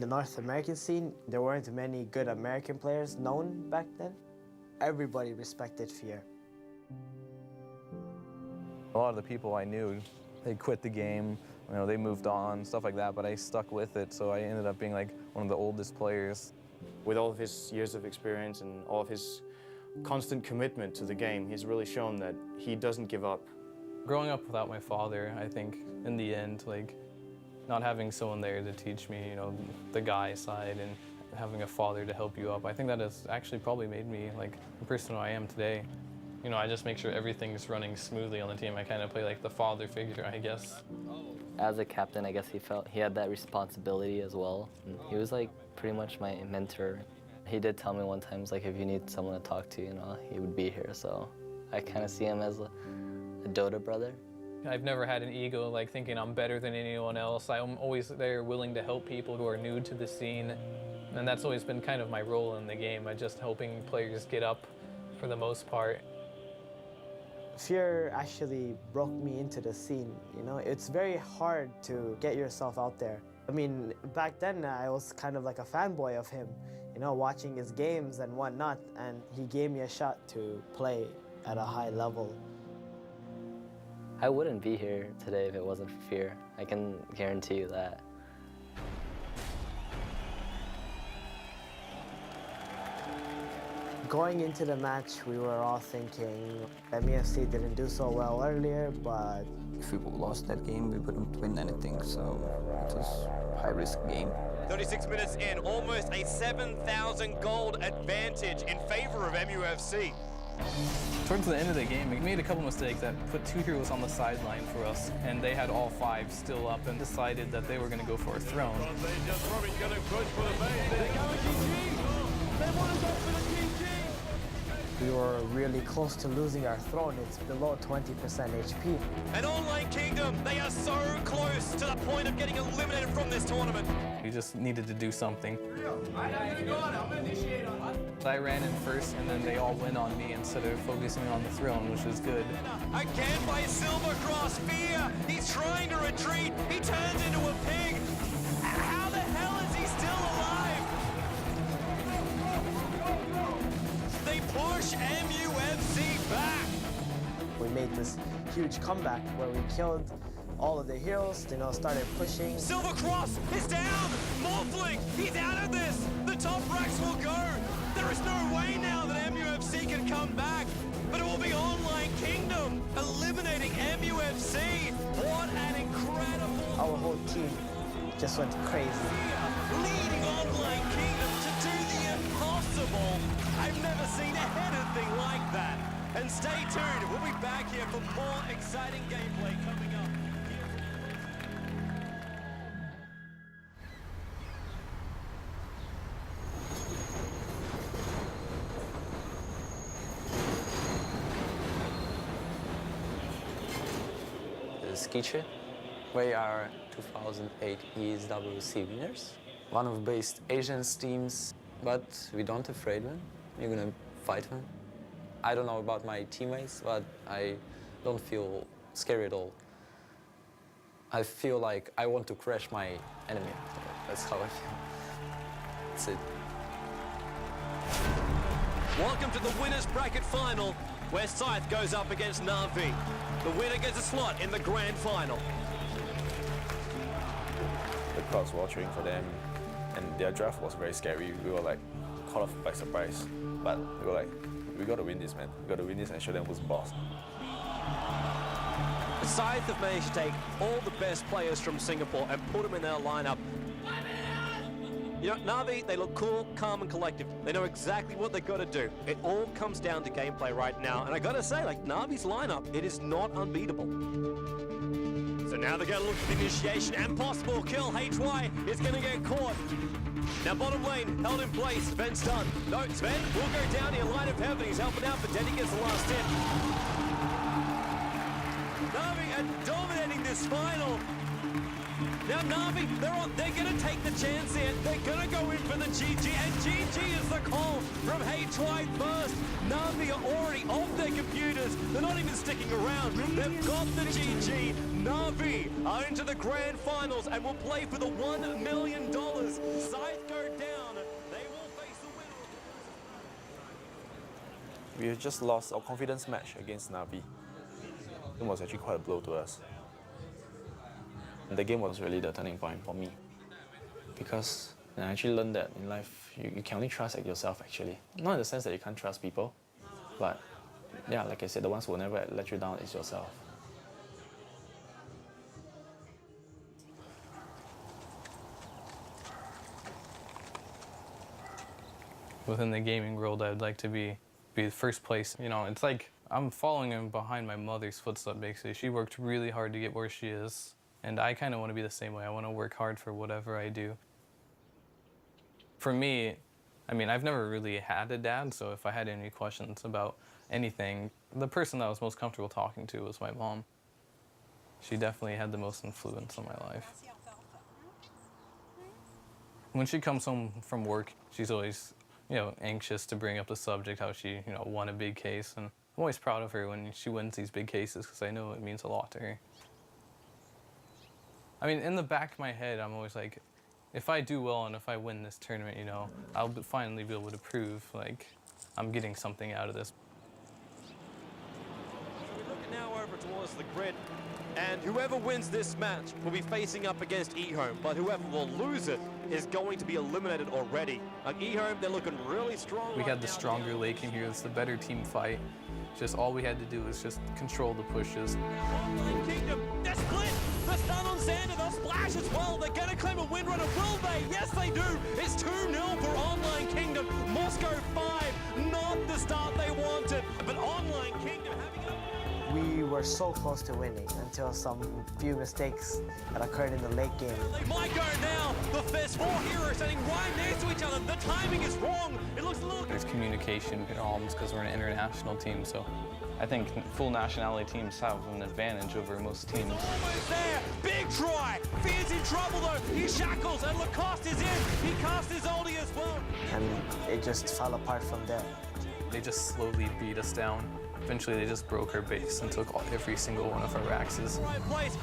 the North American scene, there weren't many good American players known back then. Everybody respected Fear. A lot of the people I knew, they quit the game, you know, they moved on, stuff like that, but I stuck with it, so I ended up being like one of the oldest players. With all of his years of experience and all of his constant commitment to the game, he's really shown that he doesn't give up. Growing up without my father, I think in the end, like, not having someone there to teach me, you know, the guy side and having a father to help you up, I think that has actually probably made me like the person I am today. You know, I just make sure everything's running smoothly on the team. I kind of play like the father figure, I guess. As a captain, I guess he felt he had that responsibility as well. And he was like pretty much my mentor. He did tell me one time, like, if you need someone to talk to, you know, he would be here. So I kind of see him as a Dota brother. I've never had an ego, like thinking I'm better than anyone else. I'm always there willing to help people who are new to the scene. And that's always been kind of my role in the game, just helping players get up for the most part. Fear actually broke me into the scene, you know? It's very hard to get yourself out there. I mean, back then I was kind of like a fanboy of him, you know, watching his games and whatnot, and he gave me a shot to play at a high level. I wouldn't be here today if it wasn't for Fear. I can guarantee you that. Going into the match, we were all thinking MEFC didn't do so well earlier, but if we lost that game, we wouldn't win anything, so it was a high-risk game. 36 minutes in, almost a 7,000 gold advantage in favor of MUFC. Towards the end of the game, we made a couple mistakes that put two heroes on the sideline for us, and they had all five still up and decided that they were going to go for a throne. we were really close to losing our throne. It's below 20% HP. And Online Kingdom, they are so close to the point of getting eliminated from this tournament. We just needed to do something. I ran in first, and then they all went on me instead of focusing on the throne, which was good. Again by Silver Cross, Fear. He's trying to retreat. He turns into a pig. How the hell is he still alive? They push MUFC back. We made this huge comeback where we killed all of the heroes, you know, started pushing. Silver Cross is down. Morphling, he's out of this. The top racks will go. There is no way now that MUFC can come back, but it will be Online Kingdom eliminating MUFC. What an incredible... Our whole team just went crazy. Leading Online Kingdom to do the impossible. I've never seen anything like that. And stay tuned, we'll be back here for more exciting gameplay coming up. Skiche. We are 2008 ESWC winners. One of the best Asian teams, but we don't afraid them. We're gonna fight them. I don't know about my teammates, but I don't feel scary at all. I feel like I want to crush my enemy. That's how I feel. That's it. Welcome to the winners bracket final, where Scythe goes up against Na'Vi. The winner gets a slot in the grand final. The crowds were cheering for them, and their draft was very scary. We were like caught off by surprise, but we were like, we got to win this, man. We got to win this and show them who's boss. The Scythe have managed to take all the best players from Singapore and put them in their lineup. You know, Na'Vi, they look cool, calm, and collective. They know exactly what they've got to do. It all comes down to gameplay right now. And I got to say, like, Na'Vi's lineup, it is not unbeatable. So now they're going to look for the initiation and possible kill. HY is going to get caught. Now bottom lane, held in place. Sven's done. No, Sven will go down here. Light of Heaven, he's helping out, but Denny gets the last hit. Na'Vi are dominating this final. Now Na'Vi, they're going to take the chance here. They're going to go in for the GG, and GG is the call from HY first. Na'Vi are already off their computers. They're not even sticking around. They've got the GG. Na'Vi are into the grand finals and will play for the $1 million. We just lost our confidence match against Navi. It was actually quite a blow to us. And the game was really the turning point for me. Because I actually learned that in life, you can only trust yourself actually. Not in the sense that you can't trust people, but yeah, like I said, the ones who will never let you down is yourself. Within the gaming world, I'd like to be the first place. You know, it's like I'm following in behind my mother's footsteps, basically. She worked really hard to get where she is, and I kind of want to be the same way. I want to work hard for whatever I do. For me, I mean, I've never really had a dad, so if I had any questions about anything, the person that I was most comfortable talking to was my mom. She definitely had the most influence on my life. When she comes home from work, she's always, you know, anxious to bring up the subject, how she, you know, won a big case. And I'm always proud of her when she wins these big cases because I know it means a lot to her. I mean, in the back of my head, I'm always like, if I do well and if I win this tournament, you know, I'll finally be able to prove, like, I'm getting something out of this. We're looking now over towards the grid, and whoever wins this match will be facing up against eHome, but whoever will lose it is going to be eliminated already. Like eHome, they're looking really strong. We had the stronger lake in here. It's the better team fight. Just all we had to do was just control the pushes. Online Kingdom, they're split. The stun on Xander, they'll splash as well. They're going to claim a windrunner, will they? Yes, they do. It's 2-0 for Online Kingdom. Moscow 5, not the start they wanted, but Online Kingdom having it. We were so close to winning until some few mistakes that occurred in the late game. They might go now. There's 4 heroes standing right next to each other. The timing is wrong. It looks a little... There's communication problems because we're an international team, so I think full nationality teams have an advantage over most teams. Almost there. Big try. Fear's in trouble though. He shackles and Lacoste is in. He cast his ulti as well. And it just fell apart from there. They just slowly beat us down. Eventually, they just broke our base and took every single one of our axes. Right place.